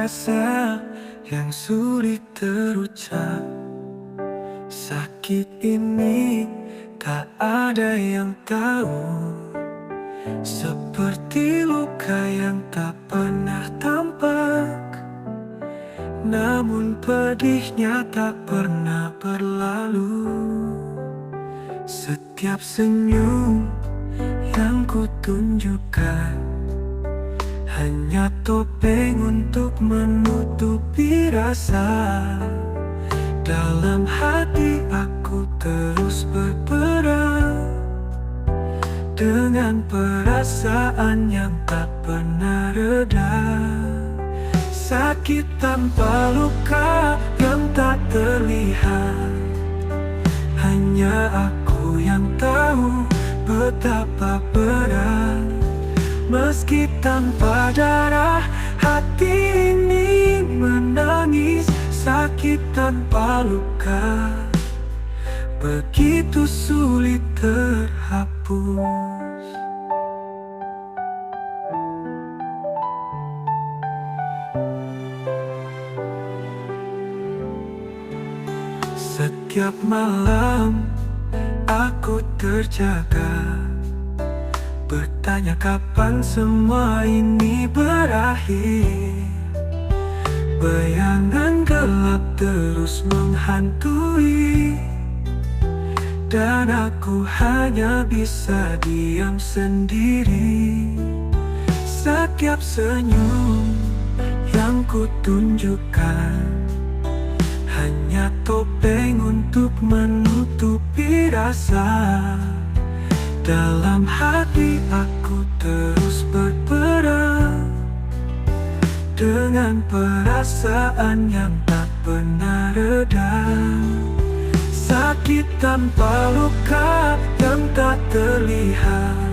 rasa yang sulit terucap. Sakit ini tak ada yang tahu, seperti luka yang tak pernah tampak, namun pedihnya tak pernah berlalu. Setiap senyum yang kutunjukkan hanya topeng untuk menutupi rasa. Dalam hati aku terus berperang dengan perasaan yang tak pernah reda. Sakit tanpa luka yang tak terlihat, hanya aku yang tahu betapa berat. Meski tanpa darah, hati ini menangis. Sakit tanpa luka begitu sulit terhapus. Setiap malam aku terjaga, bertanya kapan semua ini berakhir. Bayangan gelap terus menghantui, dan aku hanya bisa diam sendiri. Setiap senyum yang kutunjukkan hanya topeng untuk menutupi rasa. Dalam hati aku terus berperang dengan perasaan yang tak pernah reda. Sakit tanpa luka yang tak terlihat,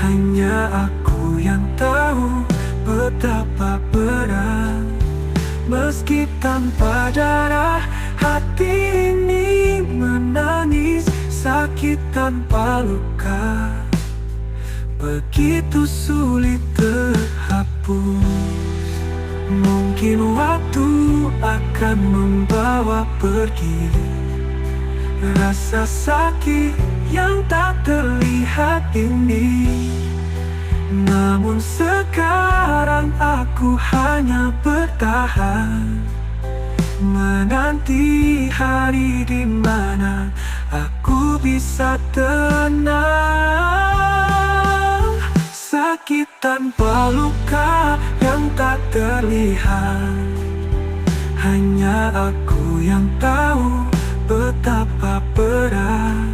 hanya aku yang tahu betapa berat. Meski tanpa darah, hati ini menangis. Sakit tanpa luka begitu sulit terhapus. Mungkin waktu akan membawa pergi rasa sakit yang tak terlihat ini. Namun sekarang aku hanya bertahan, menanti hari di mana aku bisa tenang. Sakit tanpa luka yang tak terlihat, hanya aku yang tahu betapa berat.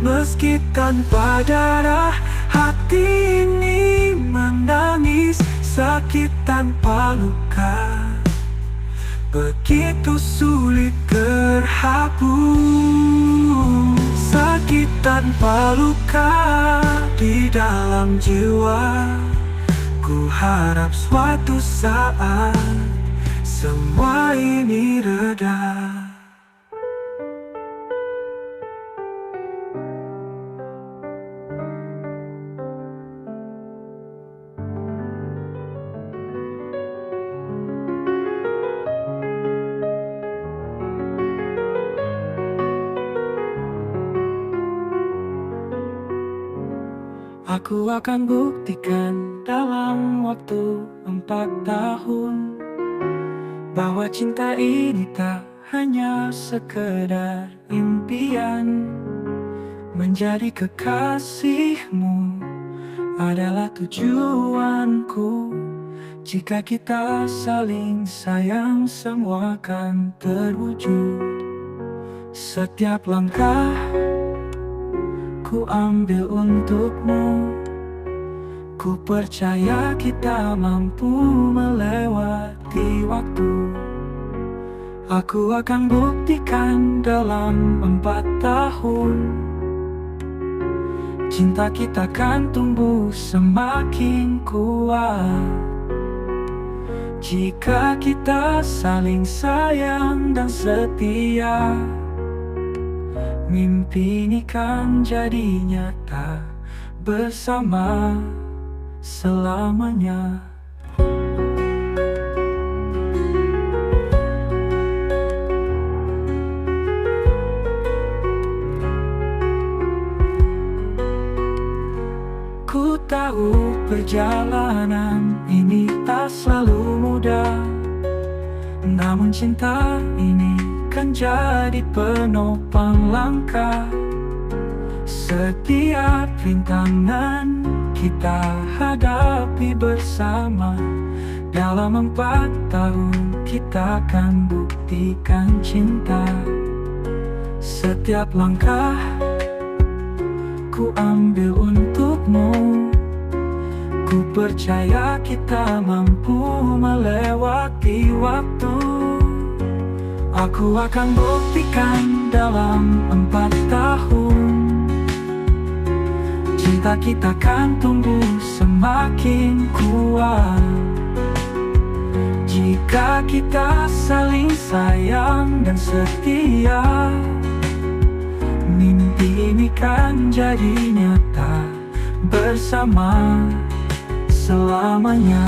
Meski tanpa darah, hati ini menangis. Sakit tanpa luka begitu sulit terhapus. Sakit tanpa luka di dalam jiwa, ku harap suatu saat semua ini reda. Aku akan buktikan dalam waktu 4 tahun bahwa cinta ini tak hanya sekedar impian. Menjadi kekasihmu adalah tujuanku. Jika kita saling sayang, semua akan terwujud. Setiap langkah ku ambil untukmu, ku percaya kita mampu melewati waktu. Aku akan buktikan dalam 4 tahun, cinta kita akan tumbuh semakin kuat. Jika kita saling sayang dan setia, mimpi ini kan jadi nyata bersama selamanya. Namun cinta ini kan jadi penopang langkah setiap rintangan kita hadapi bersama. Dalam 4 tahun kita akan buktikan cinta. Setiap langkah ku ambil untukmu. Ku percaya kita mampu melewati waktu. Aku akan buktikan dalam 4 tahun. Cinta kita akan tumbuh semakin kuat jika kita saling sayang dan setia. Mimpi ini kan jadi nyata bersama selamanya.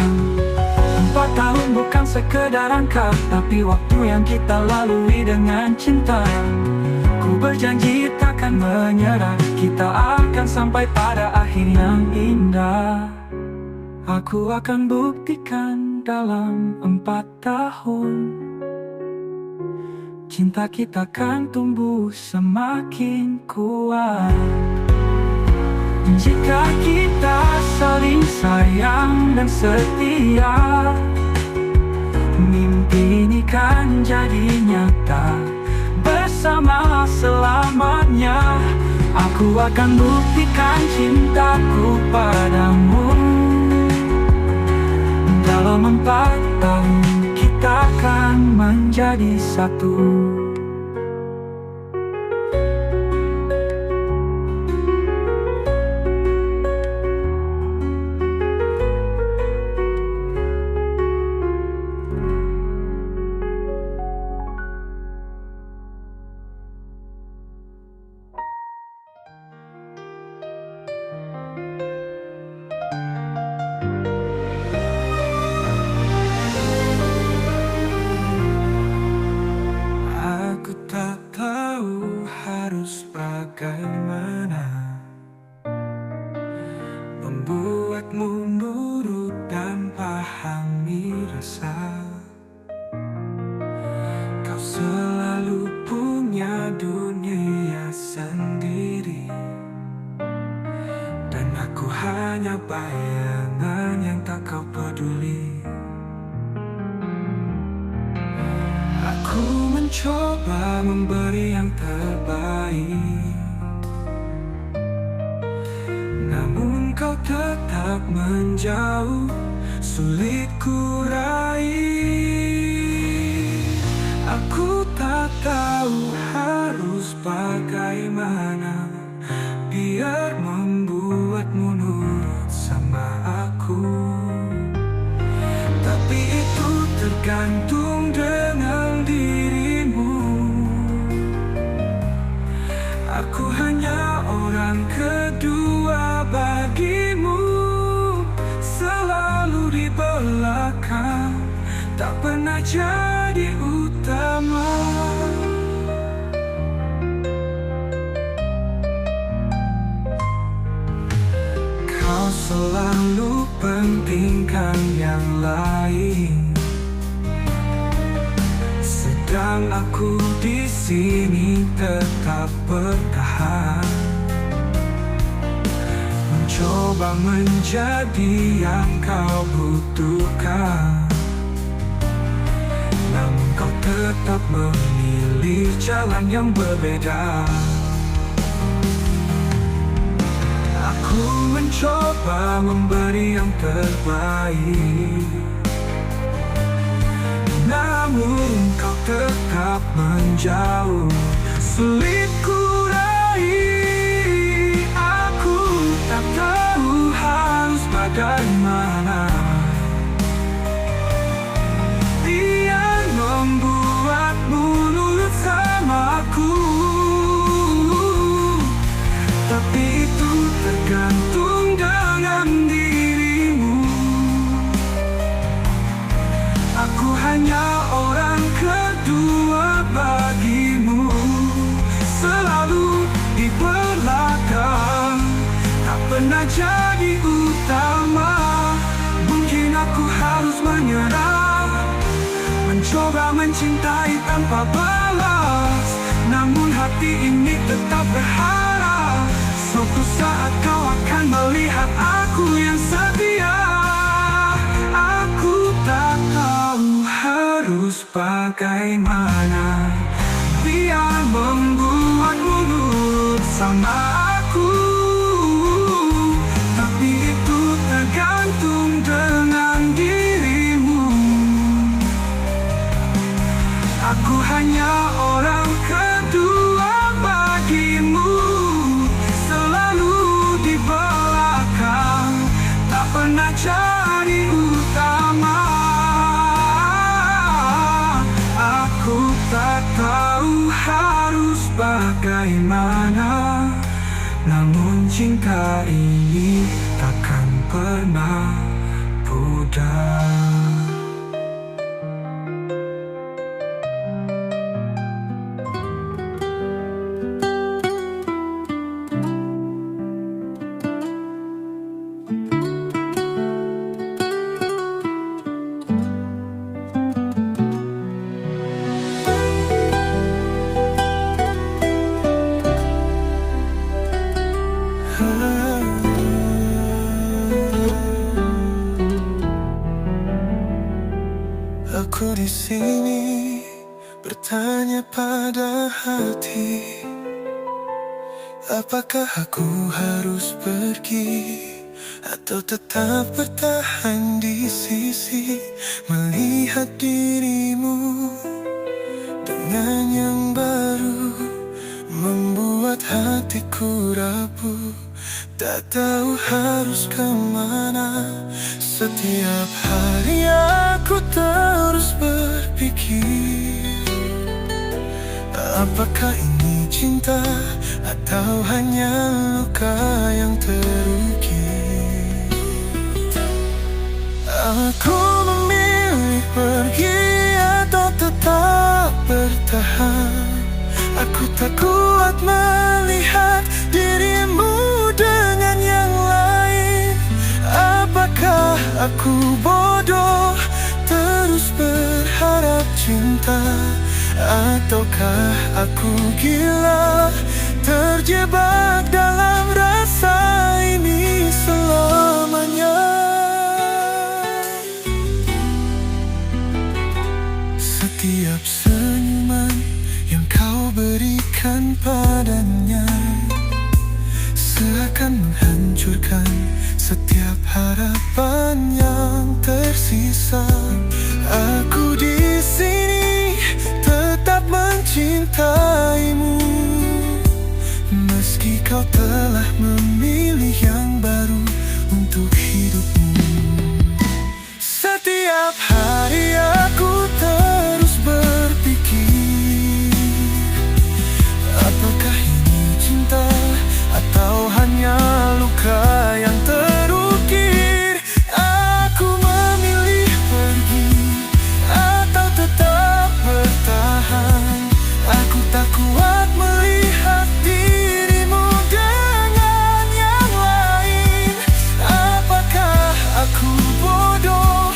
4 tahun bukan sekedar angka, tapi waktu yang kita lalui dengan cinta. Ku berjanji takkan menyerah, kita akan sampai pada akhir yang indah. Aku akan buktikan dalam 4 tahun. Cinta kita akan tumbuh semakin kuat jika kita saling sayang dan setia. Mimpi ini kan jadi nyata bersama selamanya. Aku akan buktikan cintaku padamu. Dalam 4 tahun kita akan menjadi satu. Bagaimana membuatmu nurut dan pahami rasa. Kau selalu punya dunia sendiri, dan aku hanya bayangan yang tak kau peduli. Aku mencoba memberi yang terbaik, namun kau tetap menjauh, sulit ku raih. Aku tak tahu harus bagaimana biar membuatmu nurut sama aku. Tapi itu tergantung dengan dirimu. Aku hanya orang kedua bagimu, selalu di belakang, tak pernah jadi utama. Kau selalu pentingkan yang lain, sedang aku di sini tetap bertahan, mencoba menjadi yang kau butuhkan. Namun kau tetap memilih jalan yang berbeda. Aku mencoba memberi yang terbaik, namun kau tetap menjauh, sulit ku raih. Aku tak tahu harus bagaimana biar membuatmu nurut sama aku. Tapi itu tergantung dengan dirimu. Aku hanya orang kedua bagimu, selalu di belakang, tak pernah jadi utama. Mungkin aku harus menyerah, mencoba mencintai tanpa balas, namun hati ini tetap berharap suatu saat kau akan melihat aku yang setia. Aku tak tahu harus bagaimana biar membuatmu nurut sama aku, tapi itu tergantung dengan dirimu. Aku hanya orang kedua bagimu, selalu di belakang, tak pernah jadi utama. Aku tak tahu harus bagaimana, namun cinta ini takkan pernah pudar. Aku di sini bertanya pada hati, apakah aku harus pergi atau tetap bertahan di sisi, melihat dirimu dengan yang baru, membuat hatiku rapuh, tak tahu harus kemana. Setiap hari aku terus berpikir, apakah ini cinta atau hanya luka yang terukir. Aku memilih pergi atau tetap bertahan. Aku tak kuat melihat dirimu dengan yang lain. Apakah aku bodoh terus berharap cinta, ataukah aku gila terjebak dalam rasa ini selamanya? Setiap senyuman yang kau berikan padanya seakan menghancurkan setiap harapan yang tersisa. Aku di sini tetap mencintaimu, meski kau telah memilih yang baru untuk hidupmu. Setiap hari aku terus berpikir, apakah ini cinta atau hanya luka yang terukir. Aku memilih pergi atau tetap bertahan. Aku tak kuat melihat dirimu dengan yang lain. Apakah aku bodoh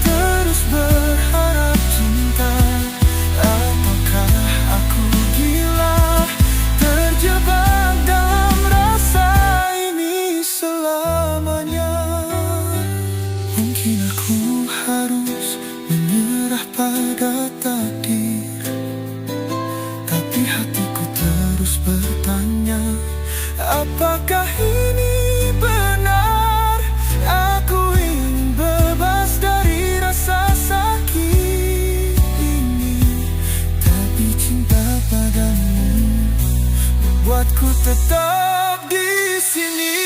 terus berharap cinta, ataukah aku gila terjebak dalam rasa ini selamanya? Mungkin aku harus menyerah pada takdir, tapi hatiku terus bertanya, apakah ini benar? Aku ingin bebas dari rasa sakit ini, tapi cinta padamu membuatku tetap di sini.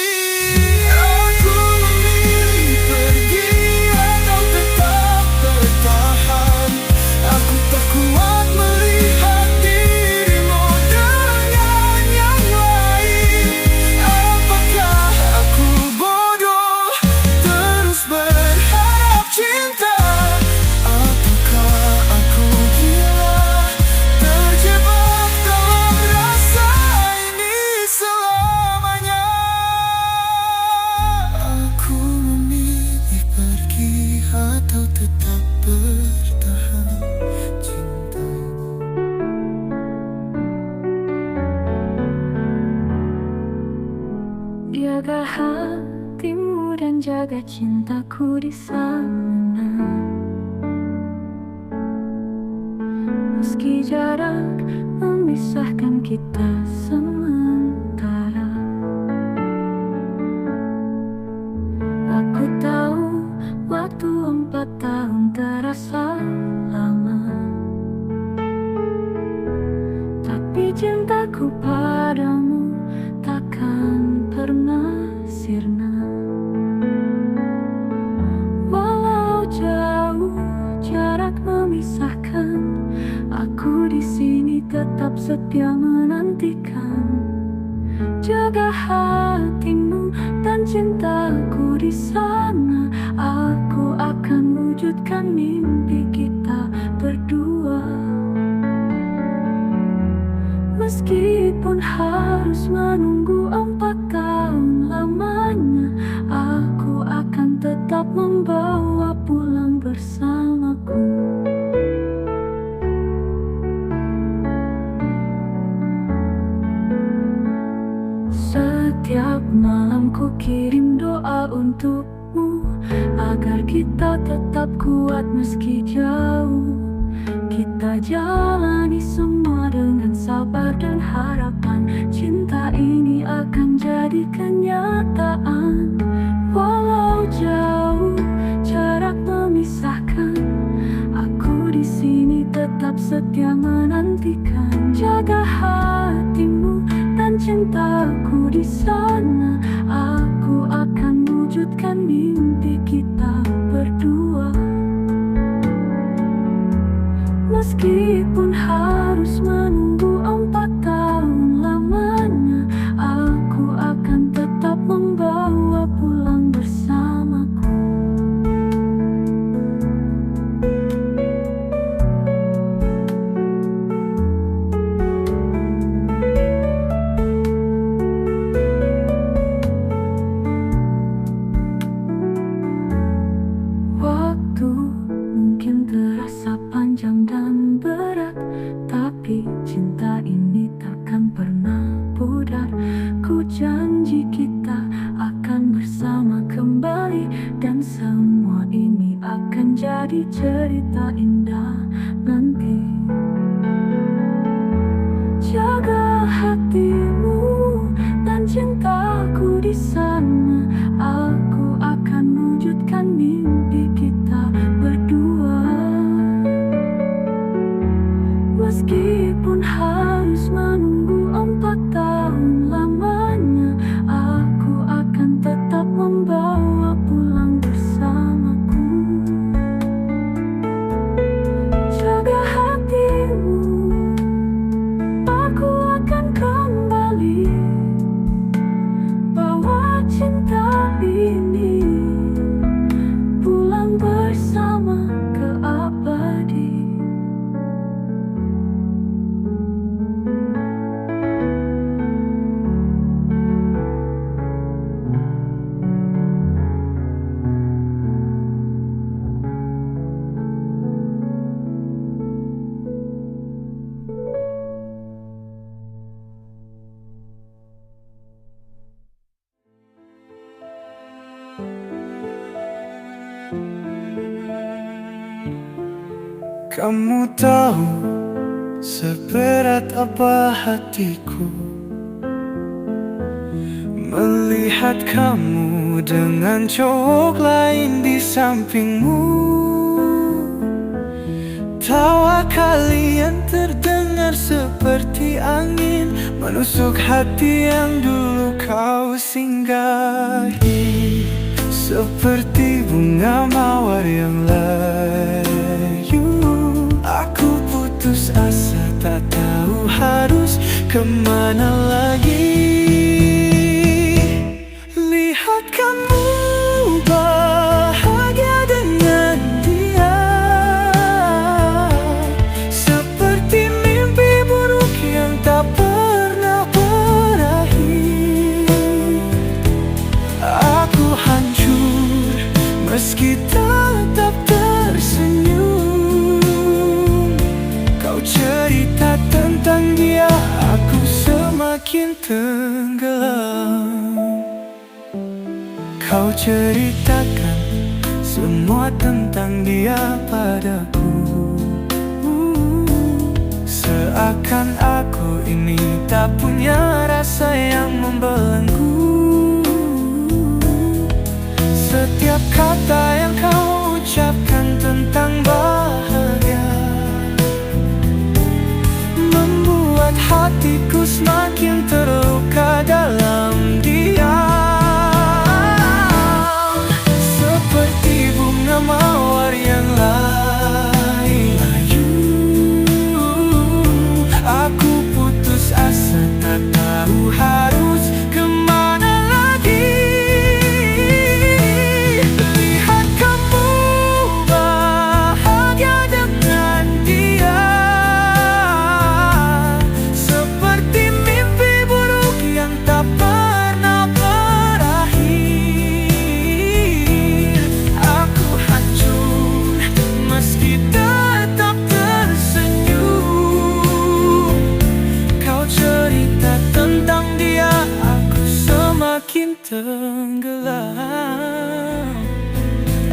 Aku memilih pergi atau tetap bertahan. Aku tak kuat melihat dirimu dengan yang lain. Apakah aku bodoh terus berharap cinta, ataukah aku gila terjebak dalam rasa ini selalu? jaga cintaku di sana. Meski jarak memisahkan kita sementara, aku tahu waktu 4 tahun terasa lama, tapi cintaku padamu takkan pernah sirna. Walau jauh jarak memisahkan, aku di sini tetap setia menantikan. Jaga hatimu dan cintaku di sana. Aku akan wujudkan mimpi kita berdua. Meskipun harus menunggu 4 tahun lamanya, aku akan tetap membawa pulang bersamaku. Setiap malam ku kirim doa untukmu, agar kita tetap kuat meski jauh. Kita jalani semua dengan sabar dan harapan. Cinta ini akan jadi kenyataan. Walau jauh jarak memisahkan, aku di sini tetap setia menantikan. Jaga hatimu dan cintaku di sana. Aku akan wujudkan mimpi kita berdua. Meskipun harus menunggu 4 tahun lamanya, aku akan tetap membawa pulang bersamaku. Waktu mungkin terasa panjang dan berat, tapi cinta ini takkan pernah pudar. Ku janji kita akan bersama kembali, dan semua ini akan jadi cerita indah nanti. Jaga hatimu dan cintaku di sana. Aku akan wujudkan mimpi kita berdua. Meskipun harus menunggu 4 tahun lamanya, aku akan tetap membawa pulang bersamaku. Jaga hatimu, aku akan kembali bawa cinta ini pulang bersama ke abadi. Kamu tahu seberat apa hatiku melihat kamu dengan cowok lain di sampingmu. Tawa kalian terdengar seperti angin menusuk hati yang dulu kau singgahi, seperti bunga mawar yang layu. Aku putus asa, tak tahu harus kemana lagi. Lihat kamu bahagia dengan dia, seperti mimpi buruk yang tak pernah berakhir. Aku hancur meski tetap tersenyum. Kau cerita tentang dia, aku semakin tenggelam. Kau ceritakan semua tentang dia padaku. Seakan aku ini tak punya rasa yang membelenggu. Setiap kata yang kau ucapkan tentang bahagia membuat hatiku semakin terluka dalam diam. Seperti bunga mawar yang layu, aku putus asa, tak tahu harus kemana lagi. Lihat kamu bahagia dengan dia, seperti mimpi buruk yang tak pernah berakhir. Aku hancur meski tetap tersenyum. Kau cerita tentang dia, aku semakin tenggelam.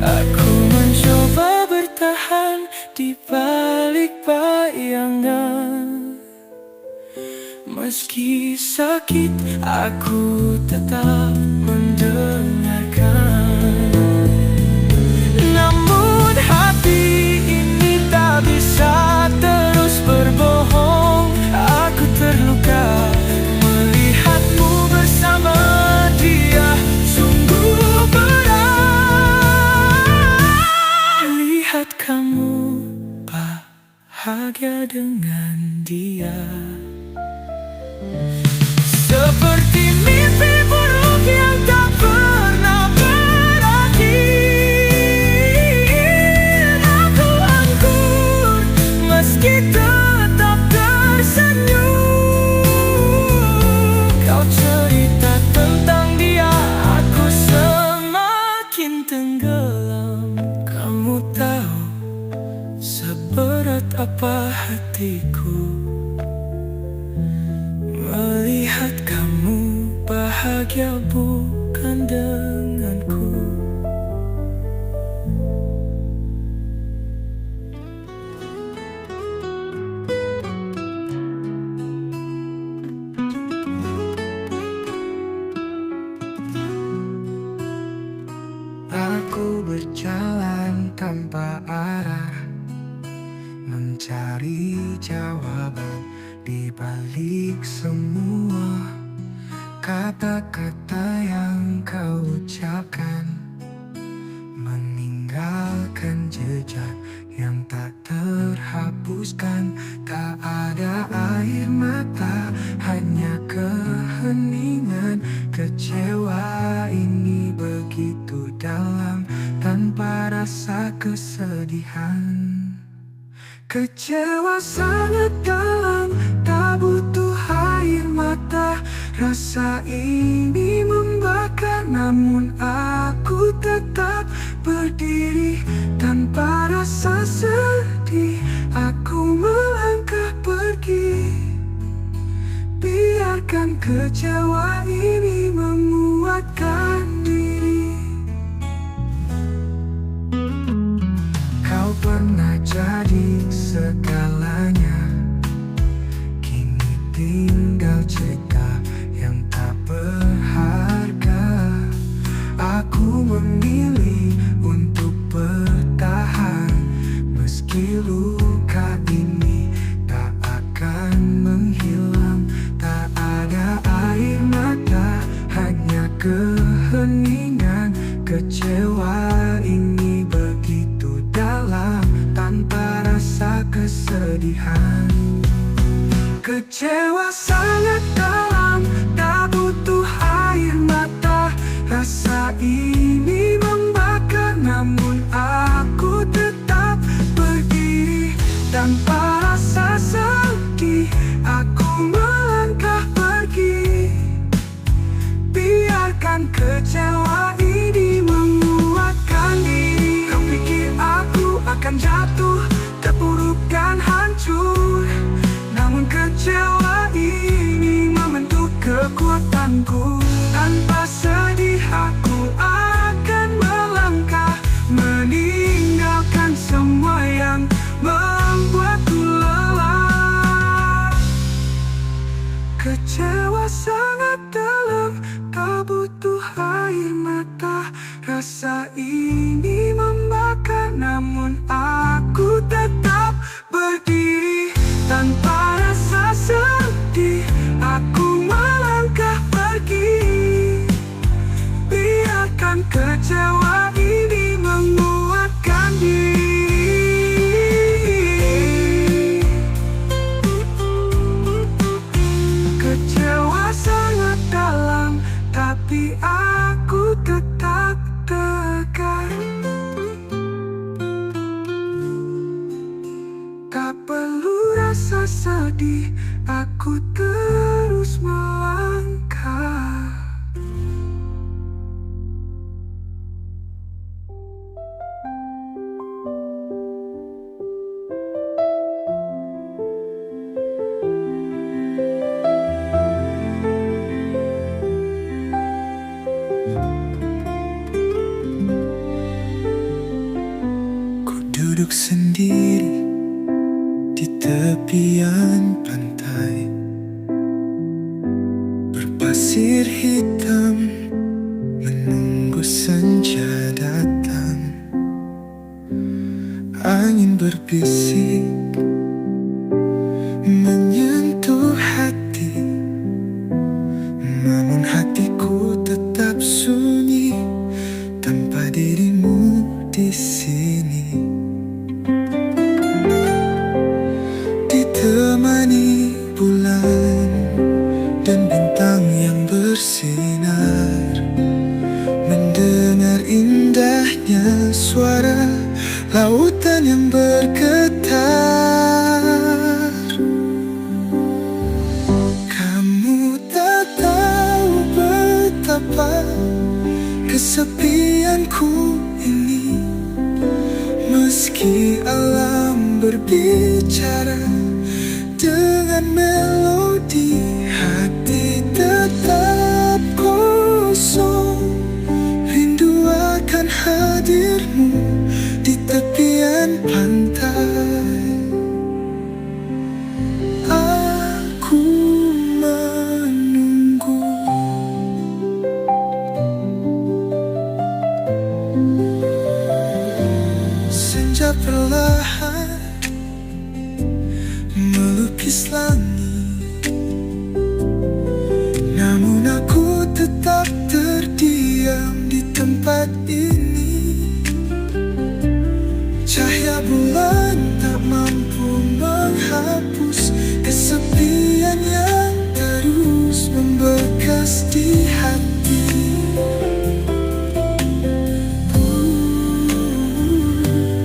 Aku mencoba bertahan di balik bayangan. Meski sakit, aku tetap mendengarkan. Namun hati ini tak bisa terus berbohong. Aku terluka melihatmu bersama dia, sungguh berat. Lihat kamu bahagia dengan dia, seperti mimpi buruk yang tak pernah berakhir. Aku angkur meski tetap tersenyum. Kau cerita tentang dia, aku semakin tenggelam. Kamu tahu seberat apa hatiku melihat kamu bahagia bukan denganku. Aku berjalan tanpa arah, mencari jawaban di balik semua kata-kata yang kau ucapkan, meninggalkan jejak yang tak terhapuskan. Tak ada air mata, hanya keheningan. Kecewa ini begitu dalam, tanpa rasa kesedihan. Kecewa sangat dalam, tak butuh air mata. Rasa ini membakar, namun aku tetap berdiri. Tanpa rasa sedih, aku melangkah pergi. Biarkan kecewa ini menguatkan diri. Kau pernah jadi segalanya, kini tinggal cerita yang tak berharga. Aku memilih untuk bertahan, meski luka ini tak akan menghilang. Tak ada air mata, hanya keheningan. Kecewa ini begitu dalam, tanpa rasa kesedihan. Kecewa sangat dalam, tak butuh air mata. Rasa ini membakar, namun aku tetap berdiri. Tanpa rasa sedih, aku melangkah pergi. Biarkan kecewa ini menguatkan diri. Kau pikir aku akan jatuh, terpuruk dan hancur, namun kecewa ini membentuk perlu rasa sedih, aku terus melangkah. Ku duduk sendiri di tepian pantai, berpasir hitam menunggu senja datang. Angin berbisik menyentuh hati, namun hatiku tetap sunyi tanpa dirimu di sini. Ditemani bulan dan bintang yang bersinar, mendengar indahnya suara lautan yang bergetar. Kamu tak tahu betapa kesepianku ini, meski alam berbicara dengan melodi, hati tetap kosong. Rindu akan hadirmu di tepian pantai. Aku menunggu. Senja perlahan melukis langit, namun aku tetap terdiam di tempat ini. Cahaya bulan tak mampu menghapus kesepian yang terus membekas di hati.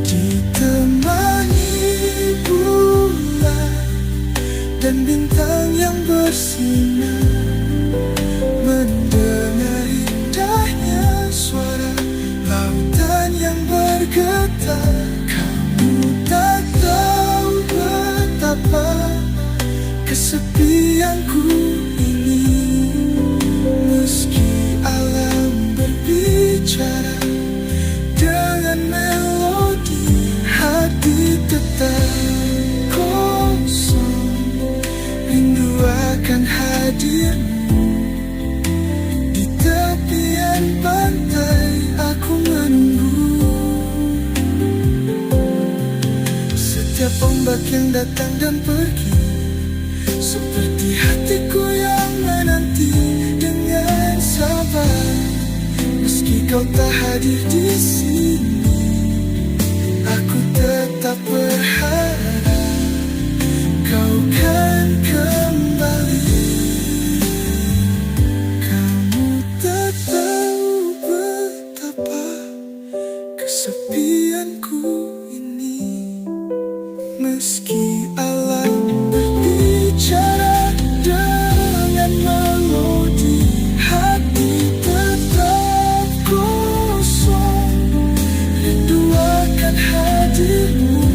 Ditemani bulan dan bintang yang bersinar, mendengar indahnya suara lautan yang bergetar. Kamu tak tahu betapa kesepianku ini, meski alam berbicara dengan melodi, hati tetap kosong. Rindu akan hadirmu di tepian pantai. Aku menunggu. Setiap ombak yang datang dan pergi, seperti hatiku yang menanti dengan sabar. Meski kau tak hadir di sini, aku tetap berharap kau kan kembali. Kamu tak tahu betapa kesepianku ini, meski alam berbicara dengan melodi, hati tetap kosong. Rindu akan hadirmu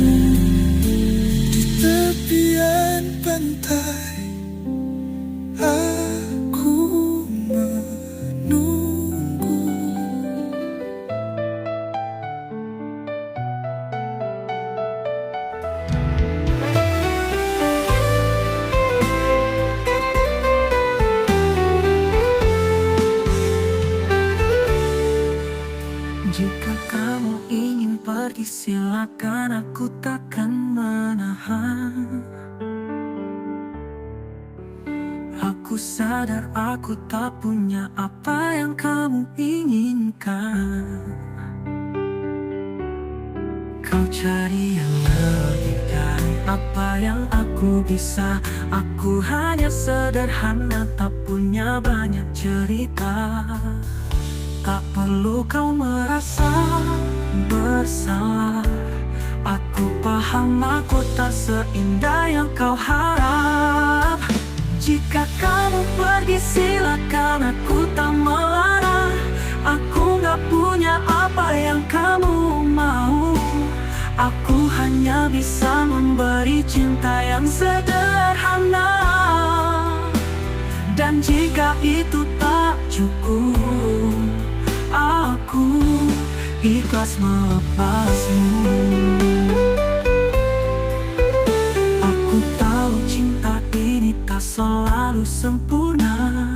di tepian pantai. Aku menunggu. Jika kamu ingin pergi silakan, aku takkan menahan. Aku sadar aku tak punya apa yang kamu inginkan. Kau cari yang lebih dari apa yang aku bisa. Aku hanya sederhana, tak punya banyak cerita. Tak perlu kau merasa bersalah, aku Aku paham aku tak seindah yang kau harap. Jika kamu pergi silakan, aku tak melarang. Aku gak punya apa yang kamu mau. Aku hanya bisa memberi cinta yang sederhana. Dan jika itu tak cukup, aku ikhlas melepasmu. Aku tahu cinta ini tak selalu sempurna.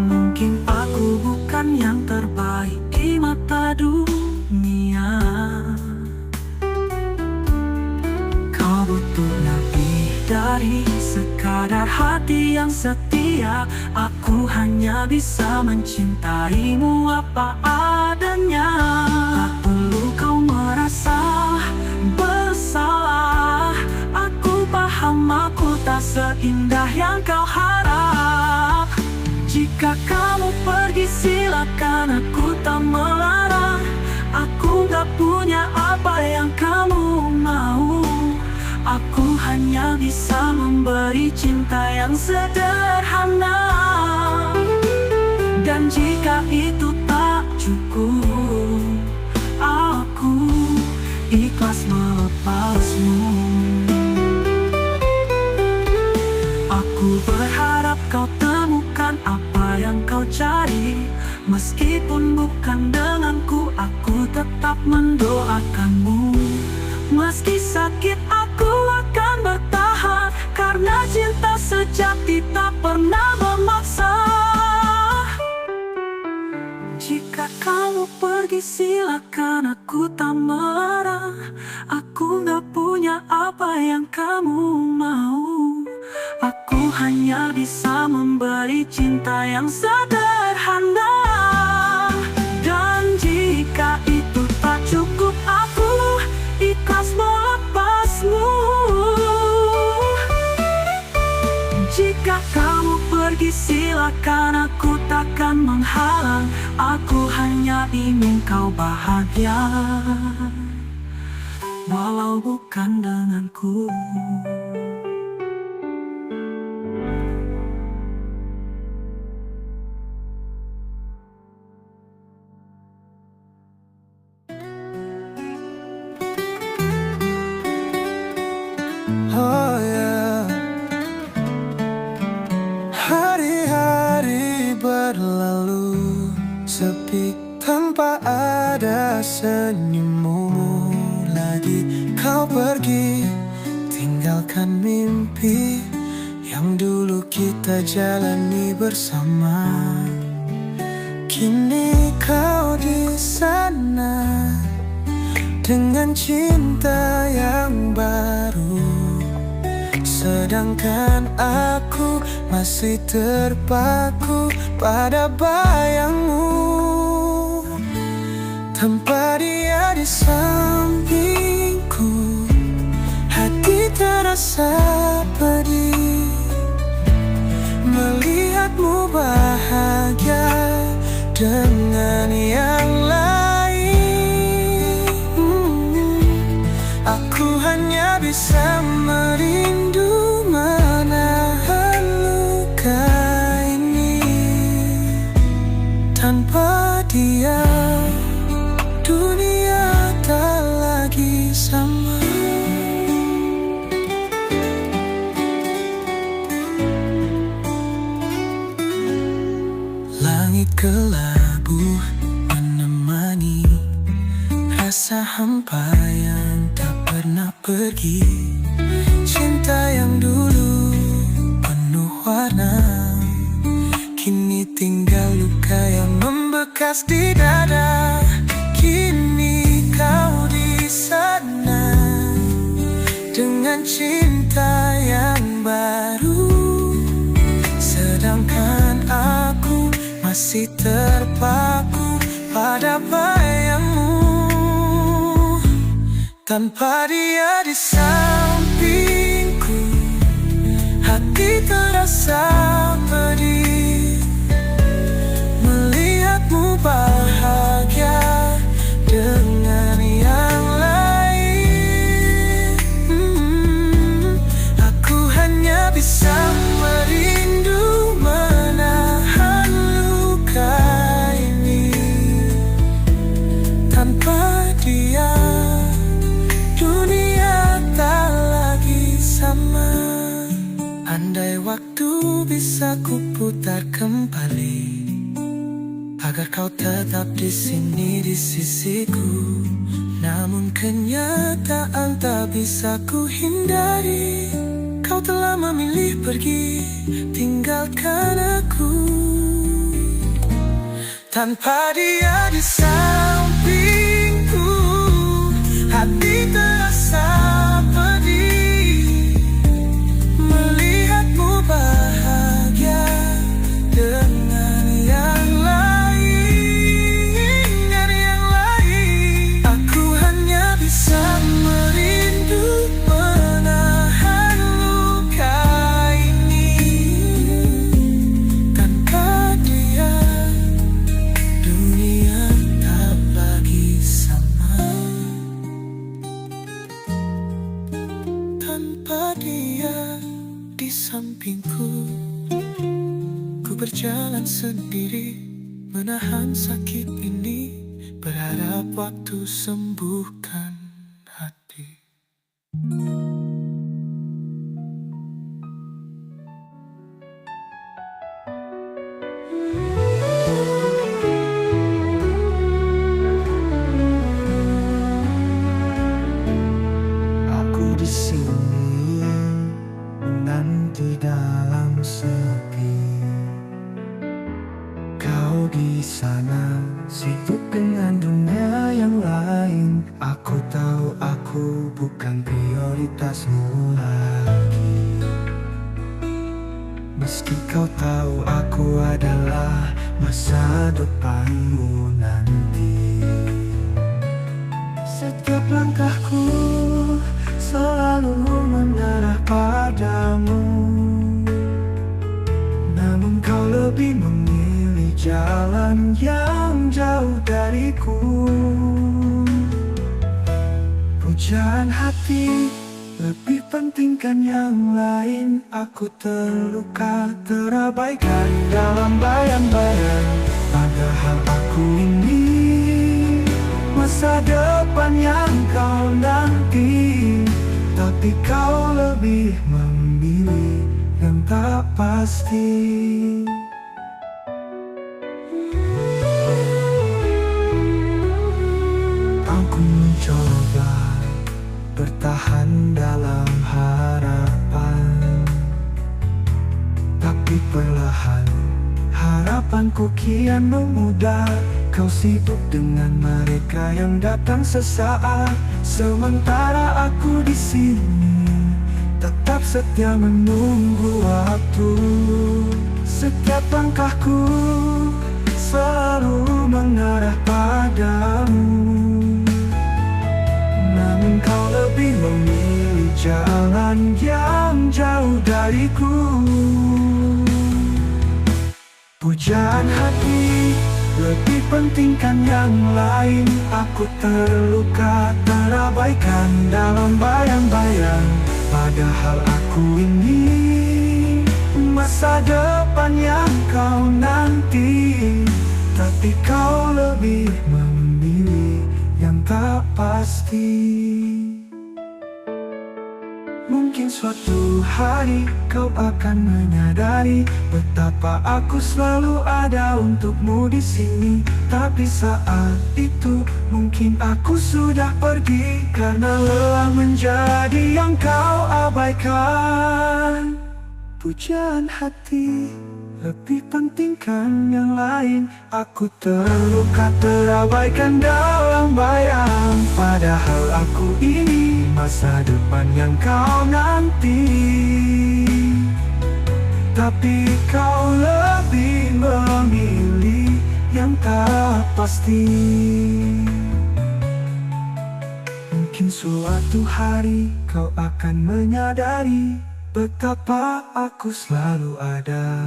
Mungkin aku bukan yang terbaik di mata dunia. Kau butuh lebih dari sekadar hati yang setia. Aku hanya bisa mencintaimu apa adanya. Tak perlu kau merasa bersalah. Aku paham aku tak seindah yang kau harap. Jika kamu pergi silakan, aku tak melarang. Aku gak punya apa yang kamu mau. Aku hanya bisa memberi cinta yang sederhana. Dan jika itu tak cukup, aku ikhlas melepasmu. Aku berharap kau temukan apa yang kau cari. Meskipun bukan denganku, aku tetap mendoakanmu. Meski sakit aku akan bertahan, karena cinta sejati tak pernah memaksa. Jika kamu pergi silakan, aku tak melarang. Aku gak punya apa yang kamu mau. Aku hanya bisa memberi cinta yang sederhana. Dan jika itu tak cukup, aku ikhlas melepasmu. Jika kamu pergi silakan, aku takkan menghalang. Aku hanya ingin kau bahagia, walau bukan denganku. Oh ya, hari-hari berlalu sepi tanpa ada senyummu lagi. Kau pergi tinggalkan mimpi yang dulu kita jalani bersama. Kini kau di sana dengan cinta yang baru. Sedangkan aku masih terpaku pada bayangmu. Tanpa dia di sampingku, hati terasa pedih. Melihatmu bahagia dengan yang lain. Aku hanya bisa merindu, menahan luka ini. Tanpa dia, dunia tak lagi sama. Langit kelabu menemani rasa hampa yang tak pernah pergi. Cinta yang dulu penuh warna, kini tinggal luka yang membekas di dada. Kini kau di sana dengan cinta yang baru. Sedangkan aku masih terpaku pada bayangmu. Tanpa dia di sampingku, hati terasa pedih. Melihatmu bahagia Andai waktu bisa kuputar kembali, agar kau tetap di sini di sisiku. Namun kenyataan tak bisa ku hindari. Kau telah memilih pergi, tinggalkan aku. Tanpa dia di sampingku, hati terasa pedih. Melihatmu bahagia dengan yang lain, aku hanya bisa merindu, menahan luka ini. Tanpa dia, dunia tak lagi sama. Tanpa dia di sampingku, ku berjalan sendiri, menahan sakit ini, berharap waktu sembuhkan hati. Aku di sini menanti dalam sepi. Kau di sana sibuk dengan dunia yang lain. Aku tahu aku bukan prioritasmu lagi. Meski kau tahu aku adalah masa depanmu nanti. Setiap langkahku selalu mengarah padamu. Namun kau lebih memilih jalan yang jauh dariku. Pujaan hati lebih pentingkan yang lain. Aku terluka, terabaikan dalam bayang-bayang. Padahal aku ini masa depan yang kau nanti. Tapi kau lebih memilih yang tak pasti. Aku mencoba bertahan dalam harapan, tapi perlahan harapanku kian memudar. Kau sibuk dengan mereka yang datang sesaat, sementara aku di sini tetap setia menunggu waktu. Setiap langkahku selalu mengarah padamu. Namun kau lebih memilih jalan yang jauh dariku. Pujaan hati lebih pentingkan yang lain. Aku terluka, terabaikan dalam bayang-bayang. Padahal aku ini masa depan yang kau nanti. Tapi kau lebih memilih yang tak pasti. Mungkin suatu hari kau akan menyadari betapa aku selalu ada untukmu di sini. Tapi saat itu mungkin aku sudah pergi karena lelah menjadi yang kau abaikan. Pujaan hati lebih pentingkan yang lain. Aku terluka, terabaikan dalam bayang. Padahal aku ini masa depan yang kau nanti. Tapi kau lebih memilih yang tak pasti. Mungkin suatu hari kau akan menyadari betapa aku selalu ada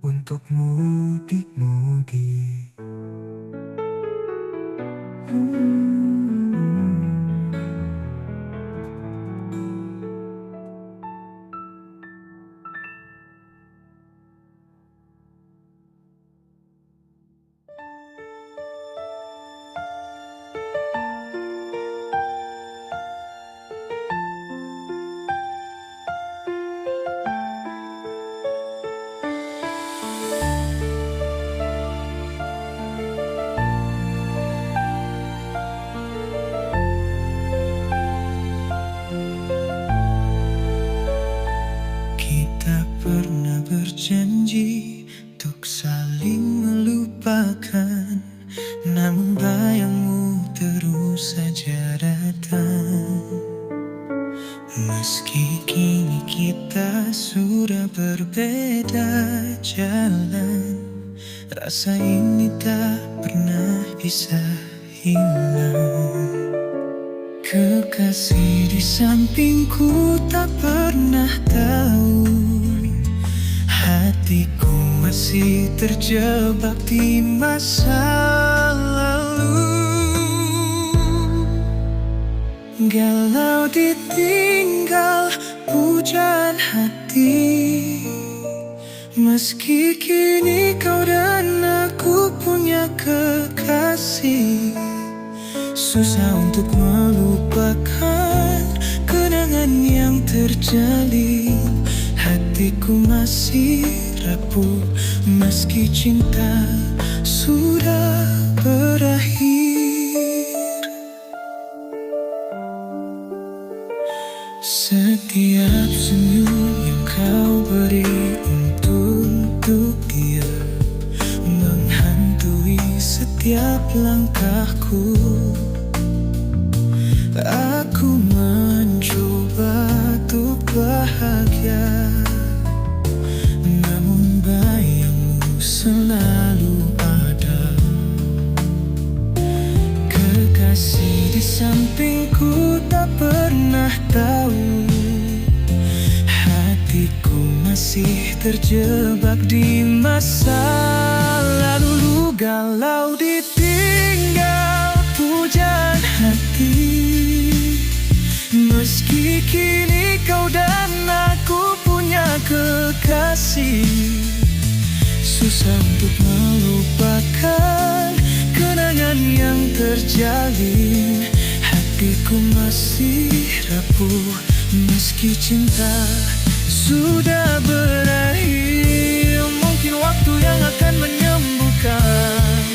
untukmu di mudi. Meski kini kita sudah berbeda jalan, rasa ini tak pernah bisa hilang. Kekasih di sampingku tak pernah tahu, hatiku masih terjebak di masa lalu. Galau ditinggal pujaan hati, meski kini kau dan aku punya kekasih. Susah untuk melupakan kenangan yang terjalin. Hatiku masih rapuh meski cinta sudah berakhir. Setiap senyum yang kau beri untuk dia menghantui setiap langkahku. Aku mencoba untuk bahagia, namun bayangmu selalu ada. Kekasih di sampingku tak pernah tahu, hatiku masih terjebak di masa lalu. Galau ditinggal pujaan hati, meski kini kau dan aku punya kekasih. Susah untuk melupakan kenangan yang terjalin. Hatiku masih rapuh meski cinta sudah berakhir. Mungkin waktu yang akan menyembuhkan,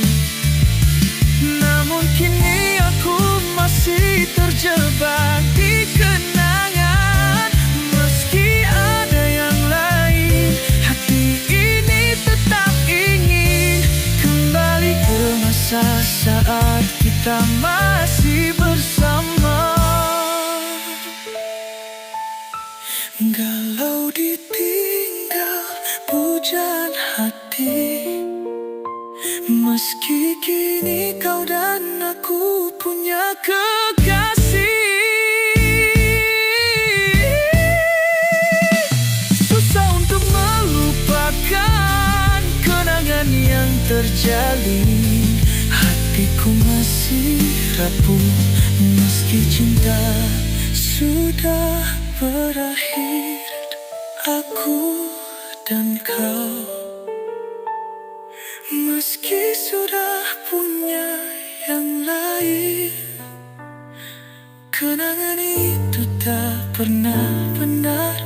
namun kini aku masih terjebak di kenangan. Meski ada yang lain, hati ini tetap ingin kembali ke masa saat kita masih bersama. Galau ditinggal pujaan hati, meski kini kau dan aku punya kekasih. Susah untuk melupakan kenangan yang terjalin. Hatiku masih rapuh meski cinta sudah berakhir. Aku dan kau meski sudah punya yang lain, kenangan itu tak pernah benar